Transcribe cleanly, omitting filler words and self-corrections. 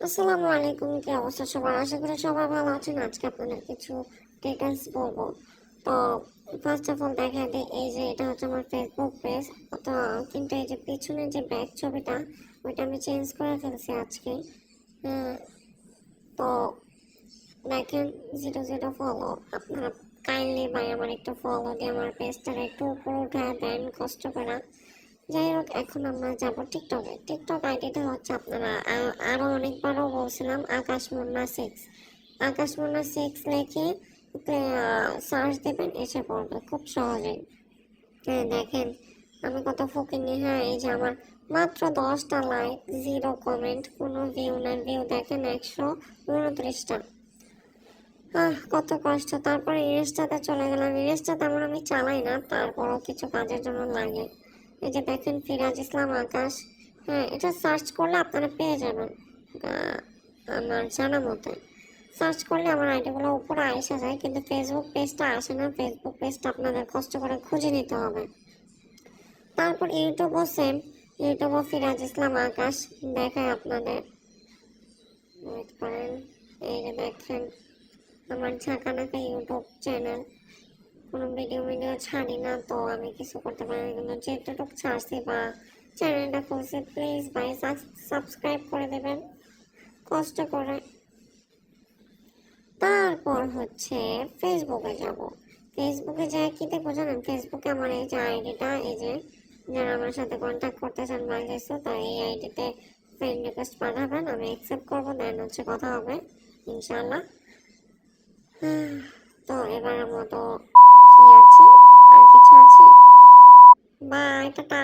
আসসালামু আলাইকুম, কি অবস্থা সবার? আশা করি সবাই ভালো আছেন। আজকে আপনাদের কিছু ডিটেলস বলবো। তো ফার্স্ট অফ অল দেখা দিই, এই যে এটা হচ্ছে আমার ফেসবুক পেজ। তো কিন্তু এই যে পিছনে যে ব্যাক ছবিটা, ওইটা আমি চেঞ্জ করে ফেলছি আজকে। তো দেখেন 0 ফলো। আপনারা কাইন্ডলি ভাই আমার একটু ফলো দিয়ে আমার পেজটাকে একটু উপরে উঠায় দেন কষ্ট করে। যাই হোক, এখন আমরা যাবো টিকটকে। টিকটক আইডিটা হচ্ছে, আপনারা আরো অনেকবারও বলছিলাম, আকাশ মুন্না 6। আকাশ মুন্না 6 লিখে সার্চ দেবেন, এসে পড়বে খুব সহজেই। হ্যাঁ দেখেন আমি কত ফকিনি। হ্যাঁ, এই যে আমার মাত্র 10টা লাইক, 0 কমেন্ট, কোনো ভিউ না। ভিউ দেখেন 129টা। কত কষ্ট। তারপরে ইনস্টাতে চলে গেলাম। ইনস্টা তেমন আমি চালাই না, তারপরও কিছু কাজের জন্য লাগে। এই যে দেখেন ফিরাজ ইসলাম আকাশ। হ্যাঁ, এটা সার্চ করলে আপনারা পেয়ে যাবেন। আমার জানা মতে সার্চ করলে আমার আইডিগুলো উপরে আসা যায়, কিন্তু ফেসবুক পেজটা আসে না। ফেসবুক পেজটা আপনাদের কষ্ট করে খুঁজে নিতে হবে। তারপর ইউটিউবও সেম। ইউটিউবও ফিরাজ ইসলাম আকাশ দেখায় আপনাদের। ওয়েট করেন, এই যে দেখেন আমার ঝাঁকানাকা ইউটিউব চ্যানেল। কোনো ভিডিও ছাড়ি না, তো আমি কিছু করতে পারি না, কিন্তু যেটুকু ছাড়ছি বা চ্যানেলটা খুলছি, প্লিজ ভাই সাবস্ক্রাইব করে দেবেন কষ্ট করে। তারপর হচ্ছে ফেসবুকে যাব। ফেসবুকে যাই কি দেখবো জানেন? ফেসবুকে আমার এই যে আইডিটা, এই যে যারা আমার সাথে কন্ট্যাক্ট করতে চান বা কিছু, তো এই আইডিতে ফ্রেন্ড রিকোয়েস্ট পাঠাবেন, আমি অ্যাকসেপ্ট করবো, দেন হচ্ছে কথা হবে ইনশাল্লাহ। তো এবারের মতো কি আছে, আর কিছু আছে? Bye, tata.